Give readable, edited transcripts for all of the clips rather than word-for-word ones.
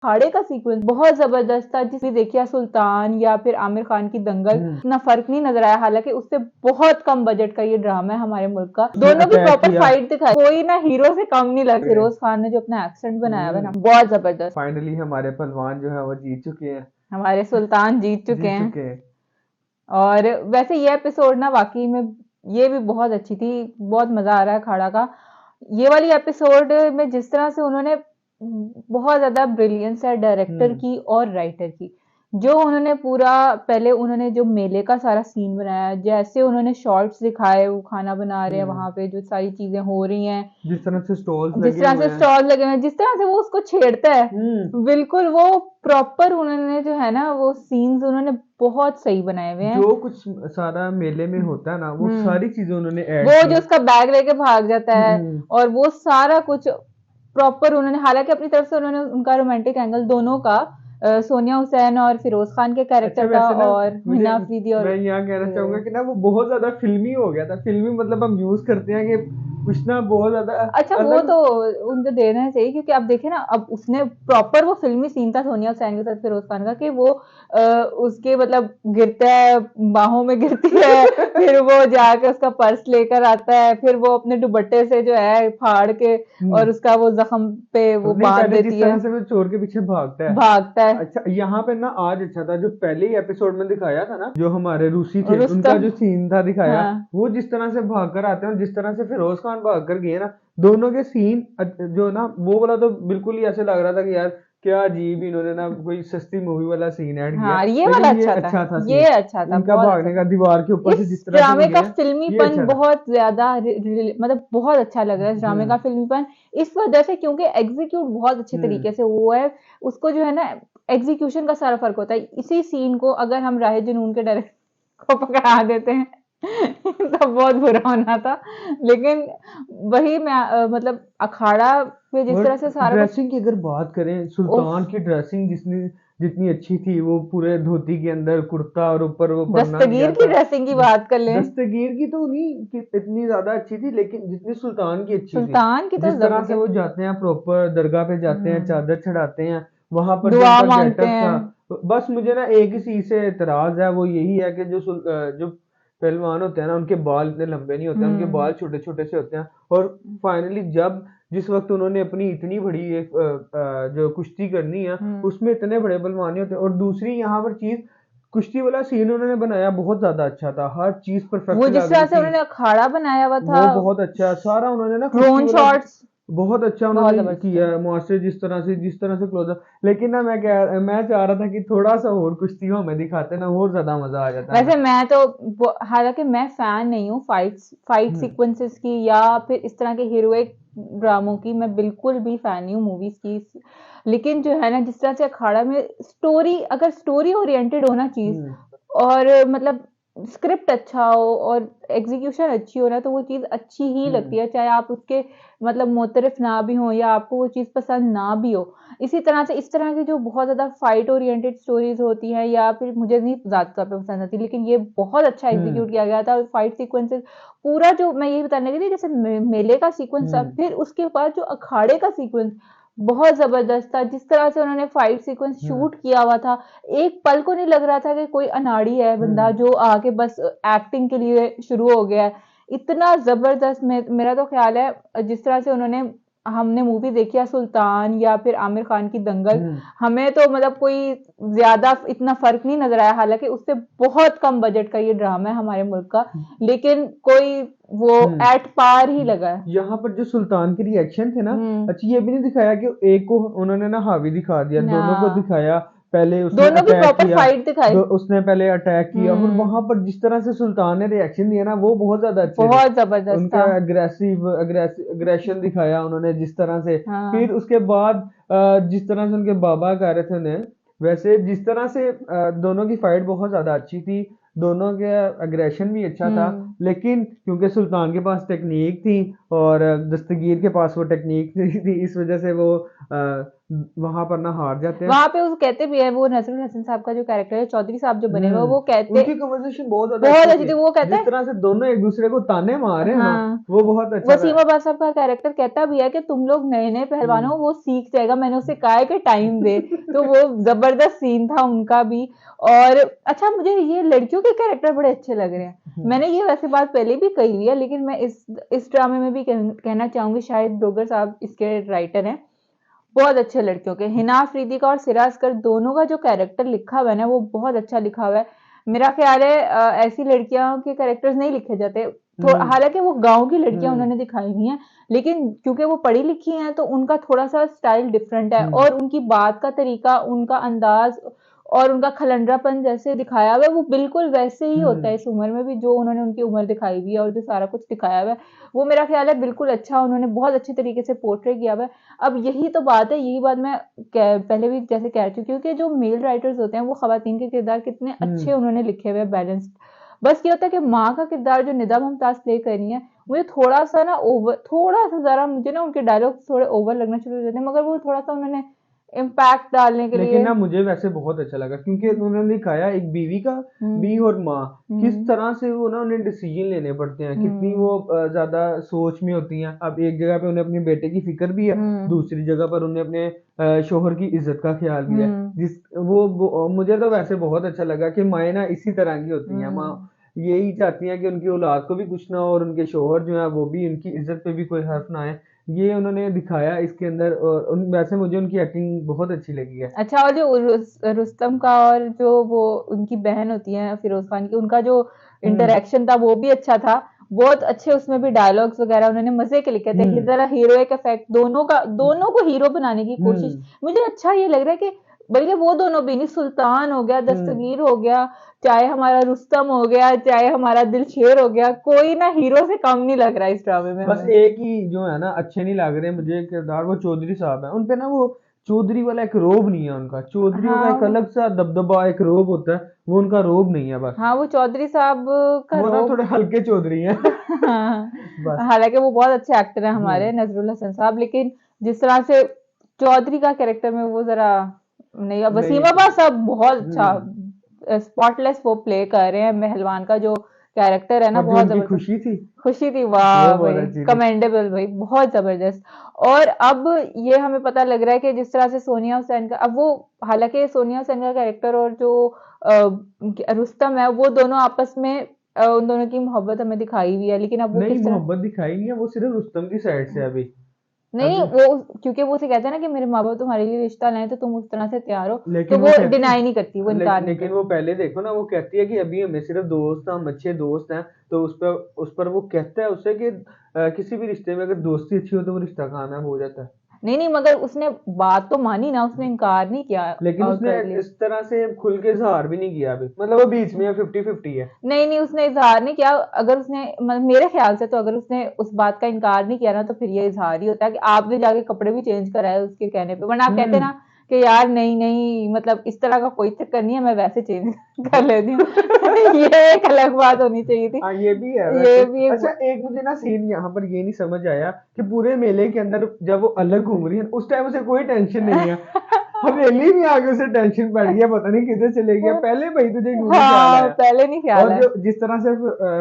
अखाड़े का सीक्वेंस बहुत जबरदस्त था, जिसमें देखिए सुल्तान या फिर आमिर खान की दंगल, इतना फर्क नहीं नजर आया। हालांकि उससे बहुत कम बजट का ये ड्रामा है हमारे मुल्क का। दोनों की प्रॉपर फाइट दिखाई, कोई ना हीरो से कम नहीं लगा। फिरोज खान ने जो अपना एक्सेंट बनाया हुआ ना, बहुत जबरदस्त। फाइनली हमारे पहलवान जो है वो जीत चुके हैं, हमारे सुल्तान जीत चुके जीत हैं। चुके हैं। और वैसे ये एपिसोड ना वाकई में ये भी बहुत अच्छी थी, बहुत मजा आ रहा है अखाड़ा का। ये वाली एपिसोड में जिस तरह से उन्होंने बहुत ज्यादा ब्रिलियंस है डायरेक्टर की और राइटर की, जो उन्होंने पूरा पहले उन्होंने जो मेले का सारा सीन बनाया, जैसे उन्होंने शॉर्ट्स दिखाए, वो खाना बना रहे हैं वहां पे, जो सारी चीजें हो रही हैं, जिस तरह से स्टॉल्स जिस लगे तरह हुए से हैं। स्टॉल लगे हुए हैं, जिस तरह से वो उसको छेड़ता है, बिल्कुल वो प्रॉपर उन्होंने जो है ना वो सीन्स उन्होंने बहुत सही बनाए हुए हैं। जो कुछ सारा मेले में होता है ना, वो हम्म सारी चीजें उन्होंने ऐड वो की जो हैं। उसका बैग लेके भाग जाता है, हम्म। और वो सारा कुछ प्रॉपर उन्होंने, हालांकि अपनी तरफ से उन्होंने उनका रोमांटिक एंगल दोनों का, सोनिया हुसैन और फिरोज खान के अच्छा कैरेक्टर का, वैसे ना, और मुझे हिना अफरीदी और मैं यहाँ कहना चाहूंगा कि ना वो बहुत ज्यादा फिल्मी हो गया था। फिल्मी मतलब हम यूज करते हैं कि कुछ ना बहुत ज्यादा अच्छा वो अलग। तो उनको देना ही चाहिए, क्योंकि अब देखे ना, अब उसने प्रॉपर वो फिल्मी सीन था सोनिया हुसैन के साथ फिरोज खान का, कि वो उसके मतलब गिरता है, बाहों में गिरती है, फिर वो जाके उसका पर्स लेकर आता है, फिर वो अपने दुपट्टे से जो है फाड़ के और हम्म। उसका वो जख्म पे वो नहीं, बांध पहले जिस देती है, तरह से वो चोर के पीछे भागता है। भागता है। अच्छा यहाँ पे ना आज अच्छा था, जो पहले ही एपिसोड में दिखाया था ना, जो हमारे रूसी थे उनका रुस्तम। जो सीन था दिखाया, हाँ वो जिस तरह से भाग कर आते हैं और जिस तरह से फिरोज खान भाग कर गए ना, दोनों के सीन जो ना वो वाला तो बिल्कुल ही ऐसे लग रहा था कि यार क्या अजीब इन्होंने ना कोई सस्ती मूवी वाला सीन ऐड किया। हाँ, ये वाला लेकिन ये अच्छा था, अच्छा था ये सीन, अच्छा था, इनका बहुत अच्छा भागने था। का दीवार के ऊपर से इस जिस तरह से वो ड्रामे का गए हैं, ये फिल्मीपन अच्छा था। बहुत ज्यादा मतलब बहुत अच्छा लग रहा है इस ड्रामे का हम्म। फिल्मीपन, इस वजह से क्योंकि एग्जीक्यूट बहुत अच्छे हम्म। तरीके से हुआ है। उसको जो है ना, एग्जीक्यूशन का सारा फर्क होता है। इसी सीन को अगर हम राहे जुनून के डायरेक्टर को पकड़ा देते हैं तो बहुत बुरा होना था। लेकिन वही मैं मतलब अखाड़ा में जिस और तरह से सारा कुछ, ड्रेसिंग की अगर बात करें, उफ, सुल्तान की ड्रेसिंग जितनी जितनी अच्छी थी, वो पूरे धोती के अंदर कुर्ता और ऊपर वो पन्ना दस्तगीर लिया की था। ड्रेसिंग की बात कर लें, दस्तगीर की तो नहीं कि इतनी ज्यादा अच्छी थी, लेकिन जितनी सुल्तान की अच्छी थी। सुल्तान की तो जिस तरह से वो जाते हैं प्रॉपर दरगाह पे जाते हैं, हम्म, चादर चढ़ाते हैं, वहां पर जो दुआ उनका मांगते गेटअप था। हैं। बस मुझे ना एक ही चीज से इतराज है, वो यही है कि जो पहलवान होते हैं ना, उनके बाल इतने लंबे नहीं होते हैं, उनके हम्म बाल छोटे छोटे से होते हैं। और फाइनली जब जिस वक्त उन्होंने अपनी इतनी बड़ी एक जो कुश्ती करनी है, हम्म उसमें इतने बड़े बलवान नहीं होते। और दूसरी यहाँ पर चीज, कुश्ती वाला सीन उन्होंने बनाया बहुत ज्यादा अच्छा था, हर चीज परफेक्ट वो जिस लग तरह रही से थी। उन्होंने अखाड़ा बनाया हुआ था, वो बहुत अच्छा सारा उन्होंने ना कुश्ती ड्रोन वाला शॉट्स बहुत अच्छा बहुत उन्होंने जबरदस्त थे। किया मुआसरे, जिस तरह से क्लोजअप। लेकिन ना मैं चाह रहा था कि थोड़ा सा और कुश्तियों में दिखाते ना, और ज्यादा मजा आ जाता हमें। वैसे मैं तो हालांकि मैं फैन नहीं हूँ फाइट हम्म। सीक्वेंसेस की, या फिर इस तरह के हीरोइक ड्रामों की, मैं बिल्कुल भी फैन नहीं हूँ मूवीज की। लेकिन जो है ना, जिस तरह से अखाड़ा में स्टोरी, अगर स्टोरी ओरिएंटेड हो ना चीज, हम्म। और मतलब स्क्रिप्ट अच्छा हो और एग्जीक्यूशन अच्छी हो ना, तो वो चीज अच्छी ही लगती हम्म। है, चाहे आप उसके मतलब मोतरफ ना भी हो, या आपको वो चीज पसंद ना भी हो। इसी तरह से इस तरह की जो बहुत ज्यादा फाइट ओरिएंटेड स्टोरीज होती हैं, या फिर मुझे नहीं ज्यादा तौर पे पसंद आती, लेकिन ये बहुत अच्छा हम्म। एग्जीक्यूट किया गया था। और फाइट सीक्वेंसेस पूरा, जो मैं यही बताने लगी थी, जैसे मेले का सीक्वेंस था, हम्म। फिर उसके बाद जो अखाड़े का सीक्वेंस बहुत जबरदस्त था। जिस तरह से उन्होंने फाइट सीक्वेंस हम्म। शूट किया हुआ था, एक पल को नहीं लग रहा था कि कोई अनाड़ी है बंदा हम्म। जो आके बस एक्टिंग के लिए शुरू हो गया है। इतना जबरदस्त, मेरा तो ख्याल है जिस तरह से उन्होंने, हमने मूवी देखी है सुल्तान या फिर आमिर खान की दंगल, हम्म। हमें तो मतलब कोई ज्यादा इतना फर्क नहीं नजर आया। हालांकि उससे बहुत कम बजट का ये ड्रामा है हमारे मुल्क का, लेकिन कोई वो एट पार ही हम्म। लगा है। यहाँ पर जो सुल्तान के रिएक्शन थे ना, हम्म अच्छा ये भी नहीं दिखाया कि एक को उन्होंने ना हावी दिखा दिया, ना, दोनों को दिखाया। पहले उसने दोनों की अटैक प्रॉपर किया, फाइट दिखाई। उसने पहले अटैक किया, और वहां हम्म पर जिस तरह से सुल्तान ने रिएक्शन दिया ना, वो बहुत ज्यादा अच्छे थे। बहुत जबरदस्त था। उनका अग्रेशन दिखाया उन्होंने जिस तरह से। फिर हाँ उसके बाद जिस तरह से उनके बाबा कह रहे थे उन्हें, वैसे जिस तरह से दोनों की फाइट बहुत ज्यादा अच्छी थी, दोनों का अग्रेशन भी अच्छा था। हम्म लेकिन क्योंकि सुल्तान के पास टेक्निक थी और दस्तगीर के पास वो टेक्निक नहीं थी, इस वजह से वो वहां पर ना हार जाते हैं। वहां पे वो कहते भी है, वो नजरुल हसन साहब का जो कैरेक्टर है, चौधरी साहब जो बने हुए हैं, वो कहते उनकी कन्वर्सेशन बहुत ज्यादा बहुत अच्छी अच्छी थी। थी। वो कहता जिस है, तरह से दोनों एक दूसरे को ताने मार रहे हैं ना, हाँ, वो बहुत अच्छा था। वसीम अब्बास साहब का कैरेक्टर कहता भी है कि तुम लोग नए नए पहलवान हो, वो सीख जाएगा, मैंने उसे कहा है कि टाइम दे। तो वो जबरदस्त सीन था उनका भी। और अच्छा, मुझे ये लड़कियों के कैरेक्टर बड़े अच्छे लग रहे हैं। मैंने ये वैसे बात पहले भी कही हुई है, लेकिन मैं इस ड्रामे में भी कहना चाहूंगी, शायद डोगर साहब इसके राइटर हैं। बहुत अच्छे लड़कियों के, हिना अफरीदी का और सिरा असगर दोनों का जो कैरेक्टर लिखा हुआ है ना, वो बहुत अच्छा लिखा हुआ है। मेरा ख्याल है ऐसी लड़कियों के कैरेक्टर्स नहीं लिखे जाते। हालांकि वो गांव की लड़कियां हम्म उन्होंने दिखाई हुई हैं, लेकिन क्योंकि वो पढ़ी लिखी हैं तो उनका थोड़ा सा स्टाइल डिफरेंट है, हम्म और उनकी बात का तरीका, उनका अंदाज और उनका खलंडरापन जैसे दिखाया हुआ है, वो बिल्कुल वैसे ही होता है हम्म इस उम्र में भी, जो उन्होंने उनकी उम्र दिखाई हुई है और जो सारा कुछ दिखाया हुआ है, वो मेरा ख्याल है बिल्कुल अच्छा, उन्होंने बहुत अच्छे तरीके से पोर्ट्रे किया हुआ है। अब यही तो बात है, यही बात मैं पहले भी जैसे कह चुकी हूँ कि जो मेल राइटर्स होते हैं वो खवातीन के किरदार कितने अच्छे हम्म उन्होंने लिखे हुए हैं, बैलेंस्ड। बस ये होता है कि माँ का किरदार जो निदा मुमताज प्ले कर रही है, मुझे थोड़ा सा ना ओवर, थोड़ा सा जरा मुझे ना उनके डायलॉग थोड़े ओवर लगना शुरू हो जाते हैं, मगर वो थोड़ा सा उन्होंने इम्पैक्ट डालने के लेकिन लिए। ना मुझे वैसे बहुत अच्छा लगा, क्योंकि उन्होंने दिखाया एक बीवी का भी हम्म और माँ, किस हम्म तरह से वो ना उन्हें डिसीजन लेने पड़ते हैं, कितनी वो हम्म ज्यादा सोच में होती हैं। अब एक जगह पे उन्हें अपने बेटे की फिक्र भी है, हम्म दूसरी जगह पर उन्हें अपने शोहर की इज्जत का ख्याल भी है। हम्म मुझे तो वैसे बहुत अच्छा लगा कि माएँ ना इसी तरह की होती हैं। माँ हम्म यही चाहती हैं कि उनकी औलाद को भी कुछ ना हो, और उनके शोहर जो है वो भी, उनकी इज्जत पे भी कोई हर्फ ना आए। ये उन्होंने दिखाया इसके अंदर, और वैसे मुझे उनकी एक्टिंग बहुत अच्छी लगी है। अच्छा, और जो रुस्तम का और जो वो उनकी बहन होती है फिरोज खान की, उनका जो हुँ, इंटरेक्शन था वो भी अच्छा था। बहुत अच्छे उसमें भी डायलॉग्स वगैरह उन्होंने मजे के लिखे थे। हुँ, जरा हीरोइक इफेक्ट, दोनों को हीरो बनाने की कोशिश। हुँ, मुझे अच्छा ये लग रहा है कि बल्कि वो दोनों भी नहीं, सुल्तान हो गया, हुँ। दस्तगीर हो गया, चाहे हमारा रुस्तम हो गया, चाहे हमारा दिलशेर हो गया, कोई ना हीरो से कम नहीं लग रहा है इस ड्रामे में बस हमें। एक ही जो है ना अच्छे नहीं लग रहे मुझे किरदार, वो चौधरी साहब हैं। उन पे ना वो चौधरी वाला एक रोब नहीं है उनका। चौधरियों का एक हाँ, अलग सा दबदबा, एक रोब होता है, वो उनका रोब नहीं है बस। हाँ, वो चौधरी साहब का वो ना रोब। थोड़े हल्के चौधरी हैं। हाँ, बस। हालांकि वो बहुत अच्छे एक्टर हैं हुँ, हमारे नजरुल हसन साहब, लेकिन जिस तरह से चौधरी का कैरेक्टर में वो जरा नहीं। अब नहीं। वसीम अब्बास साहब बहुत अच्छा हुँ, स्पॉटलेस वो प्ले कर रहे हैं, पहलवान का जो कैरेक्टर है ना, और जो बहुत उनकी जबरदस्त। खुशी थी, खुशी थी, वो वाह बहुत भाई, अच्छी थी। कमेंडेबल भाई, बहुत जबरदस्त। और अब ये हमें पता लग रहा है कि जिस तरह से सोनिया हुसैन का, अब वो, हालांकि सोनिया हुसैन का कैरेक्टर और जो रुस्तम है, वो दोनों आपस में उन दोनों की मोहब्बत हमें दिखाई हुई है, लेकिन अब वो नहीं, किस तरह। मोहब्बत दिखाई नहीं है, वो सिर्फ़ रुस्तम की साइड से है अभी। नहीं, अभी वो क्योंकि वो उसे कहते हैं ना कि मेरे माँ बाप तुम्हारे लिए रिश्ता लाए तो तुम उस तरह से तैयार हो, तो लेकिन वो वो कहती डिनाई नहीं करती, वो इनकार नहीं लेकिन करती। वो पहले देखो ना, वो कहती है कि अभी हमें सिर्फ दोस्त हैं, हम अच्छे दोस्त हैं। तो उस पर वो कहता है उससे कि किसी भी रिश्ते में अगर दोस्ती अच्छी हो तो वो रिश्ता कामयाब हो जाता है। नहीं नहीं, मगर उसने बात तो मानी ना, उसने इनकार नहीं किया लेकिन उसने आउटराइटली। इस तरह से खुल के इजहार भी नहीं किया अभी, मतलब वो बीच में 50-50 है। नहीं नहीं, उसने इजहार नहीं किया। अगर उसने मेरे ख्याल से तो अगर उसने उस बात का इनकार नहीं किया ना, तो फिर ये इजहार ही होता है कि आपने जाके कपड़े भी चेंज कराए उसके कहने पे, वरना आप कहते हम्म। ना कि यार नहीं नहीं, मतलब इस तरह का कोई चक्कर नहीं है, मैं वैसे चेंज कर लेती हूँ। ये एक अलग बात होनी चाहिए थी। हाँ, ये भी है वैसे। ये भी एक। अच्छा, एक मुझे ना सीन यहाँ पर ये नहीं समझ आया कि पूरे मेले के अंदर जब वो अलग घूम रही है उस टाइम उसे कोई टेंशन नहीं है। हवेली में आके उसे टेंशन पड़ गया, पता नहीं किधर चले गया। पहले भाई तुझे क्यों नहीं ख्याल हाँ, आया? पहले नहीं ख्याल और है। जो जिस तरह से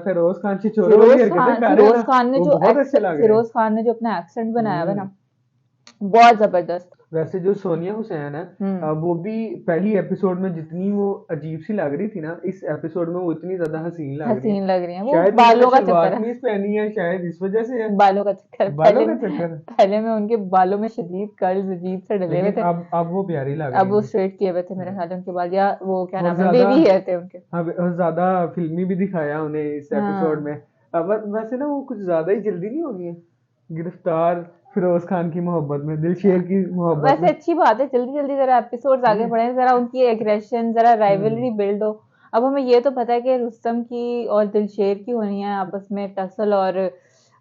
फिरोज खान छिछोरे वाली हरकतें कर रहे हैं ना, वो बहुत अच्छे लग रहे हैं। फिरोज खान ने जो अपना एक्सेंट बनाया हुआ है हम्म। ना, बहुत जबरदस्त। वैसे जो सोनिया हुसैन है, हम्म वो भी पहली एपिसोड में जितनी वो अजीब सी लग रही थी ना, इस एपिसोड में वो इतनी ज्यादा हसीन लग रही है। हसीन लग रही है, वो शायद उन्होंने बालों का सलवार चक्कर है। कमीज पहनी है, शायद इस वजह से है। बालों का चक्कर, बालों का चक्कर। पहले में उनके बालों में शदीद कर्ल्स अजीब से डले हुए लेकिन थे। अब वो प्यारी लग अब रही वो है। स्ट्रेट किए हुए थे मेरे ख्याल से उनके बाल, या वो क्या और नाम है, ज्यादा, बेबी हेयर थे उनके। अब और ज्यादा फिल्मी भी दिखाया उन्हें इस एपिसोड हाँ, में। अब वैसे ना वो कुछ ज्यादा ही जल्दी नहीं हो गई है गिरफ्तार फिरोज खान की मोहब्बत में, दिलशेर की मोहब्बत वैसे में। अच्छी बात है, जल्दी जल्दी जरा एपिसोड्स आगे हम्म। बढ़े, जरा उनकी एग्रेशन, जरा हम्म। राइवलरी बिल्ड हो। अब हमें ये तो पता है कि रुस्तम की और दिलशेर की होनी है आपस में टसल, और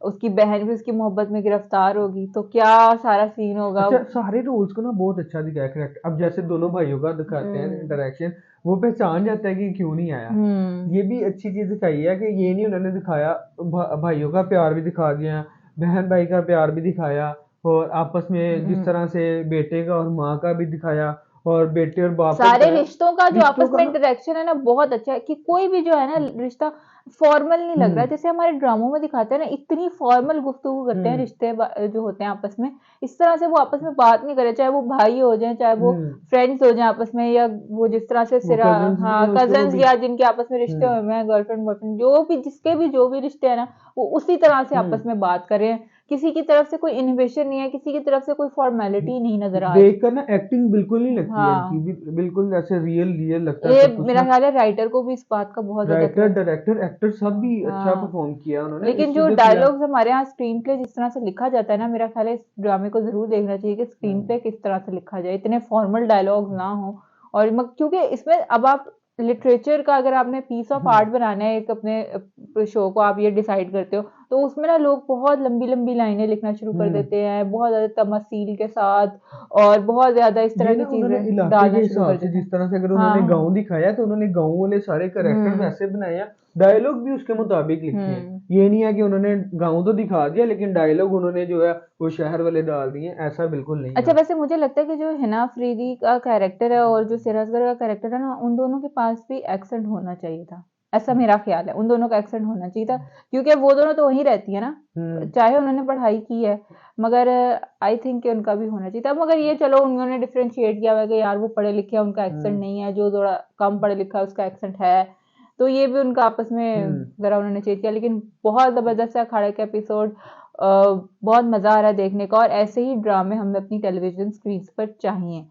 उसकी बहन भी उसकी मोहब्बत में गिरफ्तार होगी, तो क्या सारा सीन होगा। अच्छा, सारे रोल्स को ना बहुत अच्छा दिखाया करेक्ट। अब जैसे दोनों भाइयों का दिखाते हैं हम्म इंटरेक्शन, वो पहचान जाता है कि क्यों नहीं आया। हम्म ये भी अच्छी चीज दिखाई है कि ये नहीं उन्होंने दिखाया, भाइयों का प्यार भी दिखा दिया, बहन भाई का प्यार भी दिखाया, और आपस में जिस हम्म। तरह से बेटे का और माँ का भी दिखाया, और बेटे और बाप का सारे दिखाया, रिश्तों का जो रिश्तों आपस का में ना। इंटरेक्शन है ना बहुत अच्छा है कि कोई भी जो है ना रिश्ता फॉर्मल नहीं लग रहा है, हम्म। जैसे हमारे ड्रामों में दिखाते हैं ना इतनी फॉर्मल गुफ्तगू करते हैं हम्म। रिश्ते जो होते हैं आपस में, इस तरह से वो आपस में बात नहीं करे, चाहे वो भाई हो जाए चाहे वो हम्म। फ्रेंड्स हो जाए आपस में, या वो जिस तरह से वो सिरा, कजन्स भी हाँ हैं उसके, वो कजन्स, भी। या जिनके आपस में रिश्ते हम्म। हुए हैं गर्लफ्रेंड बॉयफ्रेंड, जो भी जिसके भी जो भी रिश्ते हैं ना वो उसी तरह से हम्म। आपस में बात कर रहे हैं। किसी की तरफ से कोई इन्हिबिशन नहीं है, किसी की तरफ से कोई फॉर्मेलिटी नहीं नजर आ रही। देखकर ना एक्टिंग बिल्कुल नहीं लगती है इनकी, हाँ, बिल्कुल ऐसे रियल रियल लगता है ये सब कुछ मेरा ना। ख्याल है राइटर को भी इस बात का बहुत ज्यादा राइटर, क्रेडिट। डायरेक्टर, एक्टर सब भी अच्छा हाँ, परफॉर्म किया उन्होंने, लेकिन इसलिए जो जो किया। डायलॉग्स हमारे यहाँ स्क्रीन प्ले जिस तरह से लिखा जाता है ना, मेरा ख्याल है इस ड्रामे को जरूर देखना चाहिए कि स्क्रीन हम्म। प्ले किस तरह से लिखा जाए, इतने फॉर्मल डायलॉग्स ना हो। और क्योंकि इसमें अब आप लिटरेचर का अगर आपने पीस ऑफ हम्म। आर्ट बनाना है एक अपने शो को, आप ये डिसाइड करते हो, तो उसमें ना लोग बहुत लंबी लंबी लाइनें लिखना शुरू कर हम्म। देते हैं बहुत ज्यादा तमसील के साथ, और बहुत ज्यादा इस तरह ये की ना उन्होंने चीजें इलाके के डालना शुरू हिसाब कर से, देते जिस हैं। तरह से अगर हाँ उन्होंने हाँ। गांव दिखाया तो उन्होंने गांव वाले सारे कैरेक्टर हम्म। वैसे बनाए हैं, डायलॉग भी उसके मुताबिक लिखे हैं। हम्म। ये नहीं है कि उन्होंने गांव तो दिखा दिया लेकिन डायलॉग उन्होंने जो है वो शहर वाले डाल दिए, ऐसा बिल्कुल नहीं अच्छा, है। वैसे मुझे लगता है कि जो हिना अफरीदी का कैरेक्टर है और जो सिराजगढ़ का कैरेक्टर है ना, उन दोनों के पास भी एक्सेंट होना चाहिए था, ऐसा मेरा ख्याल है, उन दोनों का एक्सेंट होना चाहिए था, क्योंकि वो दोनों तो वहीं रहती है ना, हम्म। चाहे उन्होंने पढ़ाई की है, मगर आई थिंक कि उनका भी होना चाहिए था। मगर ये चलो उन्होंने डिफ्रेंशिएट किया हुआ है कि यार वो पढ़े लिखे हैं उनका एक्सेंट हम्म। नहीं है, जो थोड़ा कम पढ़े लिखा है उसका एक्सेंट है, तो ये भी उनका आपस में हम्म। जरा उन्होंने चेंज किया। लेकिन बहुत जबरदस्त है अखाड़े का एपिसोड, बहुत मजा आ रहा है देखने का, और ऐसे ही ड्रामे हमें अपनी टेलीविजन स्क्रीन पर चाहिए।